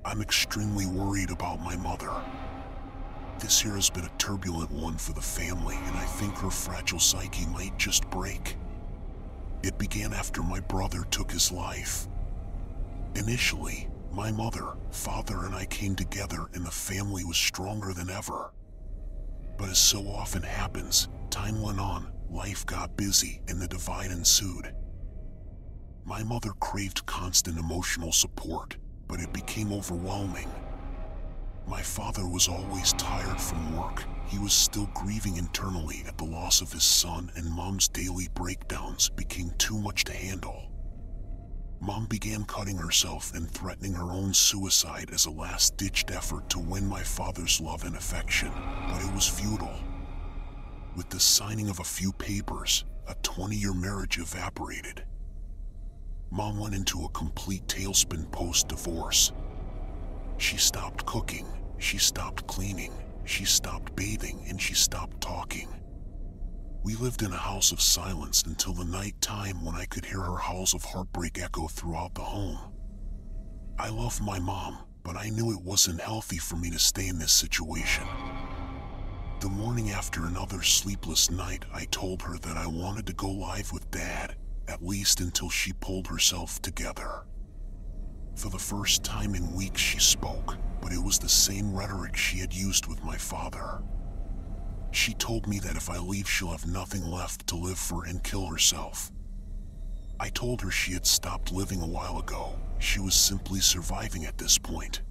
I'm extremely worried about my mother. This year has been a turbulent one for the family, and I think her fragile psyche might just break. It began after my brother took his life. Initially, my mother, father, and I came together and the family was stronger than ever. But as so often happens, time went on, life got busy, and the divide ensued. My mother craved constant emotional support, but it became overwhelming. My father was always tired from work. He was still grieving internally at the loss of his son, and Mom's daily breakdowns became too much to handle. Mom began cutting herself and threatening her own suicide as a last-ditched effort to win my father's love and affection, but it was futile. With the signing of a few papers, a 20-year marriage evaporated. Mom went into a complete tailspin post-divorce. She stopped cooking, she stopped cleaning, she stopped bathing, and she stopped talking. We lived in a house of silence until the night time when I could hear her howls of heartbreak echo throughout the home. I love my mom, but I knew it wasn't healthy for me to stay in this situation. The morning after another sleepless night, I told her that I wanted to go live with Dad, at least until she pulled herself together. For the first time in weeks she spoke, but it was the same rhetoric she had used with my father. She told me that if I leave she'll have nothing left to live for and kill herself. I told her she had stopped living a while ago. She was simply surviving at this point.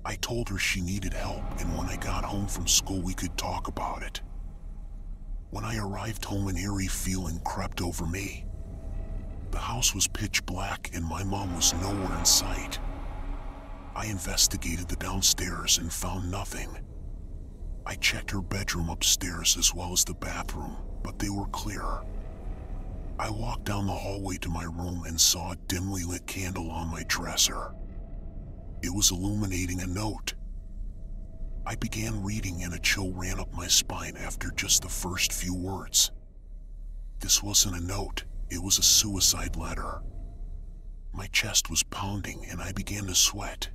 I told her she needed help, and when I got home from school we could talk about it. When I arrived home, an eerie feeling crept over me. The house was pitch black and my mom was nowhere in sight. I investigated the downstairs and found nothing. I checked her bedroom upstairs as well as the bathroom, but they were clear. I walked down the hallway to my room and saw a dimly lit candle on my dresser. It was illuminating a note. I began reading and a chill ran up my spine after just the first few words. This wasn't a note, it was a suicide letter. My chest was pounding and I began to sweat.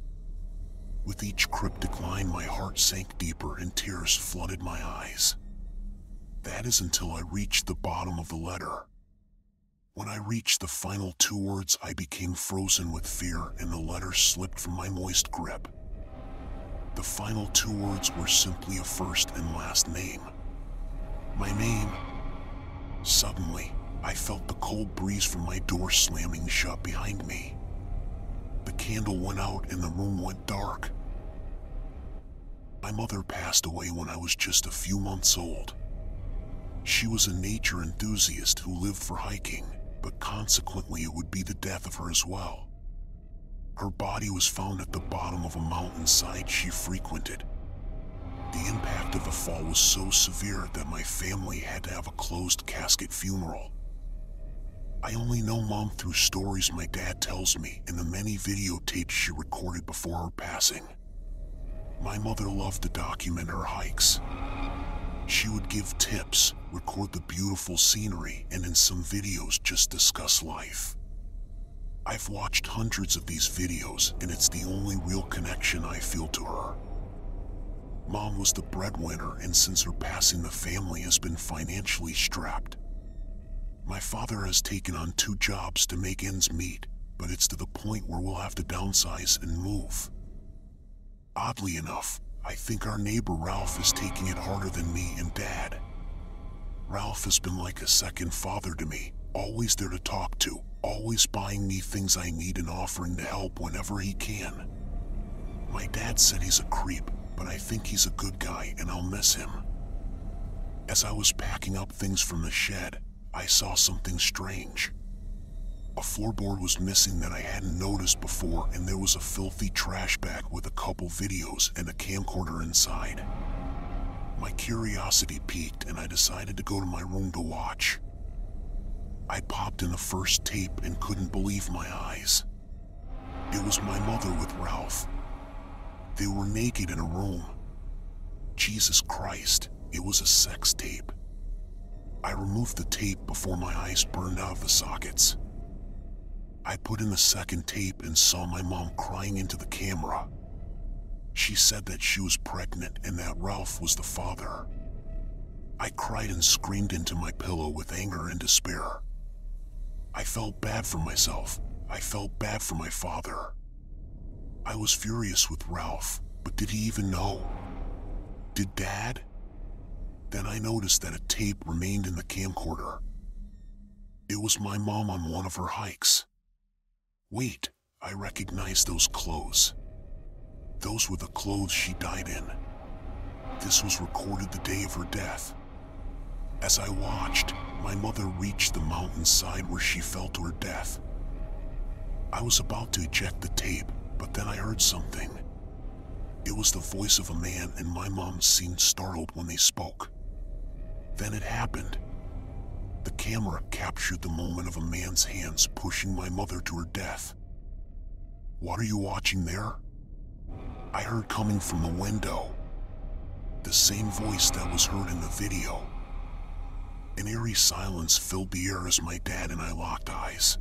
With each cryptic line, my heart sank deeper and tears flooded my eyes. That is until I reached the bottom of the letter. When I reached the final two words, I became frozen with fear and the letter slipped from my moist grip. The final two words were simply a first and last name. My name. Suddenly, I felt the cold breeze from my door slamming shut behind me. The candle went out and the room went dark. My mother passed away when I was just a few months old. She was a nature enthusiast who lived for hiking, but consequently it would be the death of her as well. Her body was found at the bottom of a mountainside she frequented. The impact of the fall was so severe that my family had to have a closed casket funeral. I only know Mom through stories my dad tells me and the many videotapes she recorded before her passing. My mother loved to document her hikes. She would give tips, record the beautiful scenery, and in some videos just discuss life. I've watched hundreds of these videos and it's the only real connection I feel to her. Mom was the breadwinner, and since her passing the family has been financially strapped. My father has taken on 2 jobs to make ends meet, but it's to the point where we'll have to downsize and move. Oddly enough, I think our neighbor Ralph is taking it harder than me and Dad. Ralph has been like a second father to me, always there to talk to, always buying me things I need and offering to help whenever he can. My dad said he's a creep, but I think he's a good guy and I'll miss him. As I was packing up things from the shed, I saw something strange. A floorboard was missing that I hadn't noticed before, and there was a filthy trash bag with a couple videos and a camcorder inside. My curiosity piqued and I decided to go to my room to watch. I popped in the first tape and couldn't believe my eyes. It was my mother with Ralph. They were naked in a room. Jesus Christ, it was a sex tape. I removed the tape before my eyes burned out of the sockets. I put in the second tape and saw my mom crying into the camera. She said that she was pregnant and that Ralph was the father. I cried and screamed into my pillow with anger and despair. I felt bad for myself. I felt bad for my father. I was furious with Ralph, but did he even know? Did Dad? Then I noticed that a tape remained in the camcorder. It was my mom on one of her hikes. Wait, I recognized those clothes. Those were the clothes she died in. This was recorded the day of her death. As I watched, my mother reached the mountainside where she fell to her death. I was about to eject the tape, but then I heard something. It was the voice of a man, and my mom seemed startled when they spoke. Then it happened. The camera captured the moment of a man's hands pushing my mother to her death. What are you watching there? I heard coming from the window. The same voice that was heard in the video. An eerie silence filled the air as my dad and I locked eyes.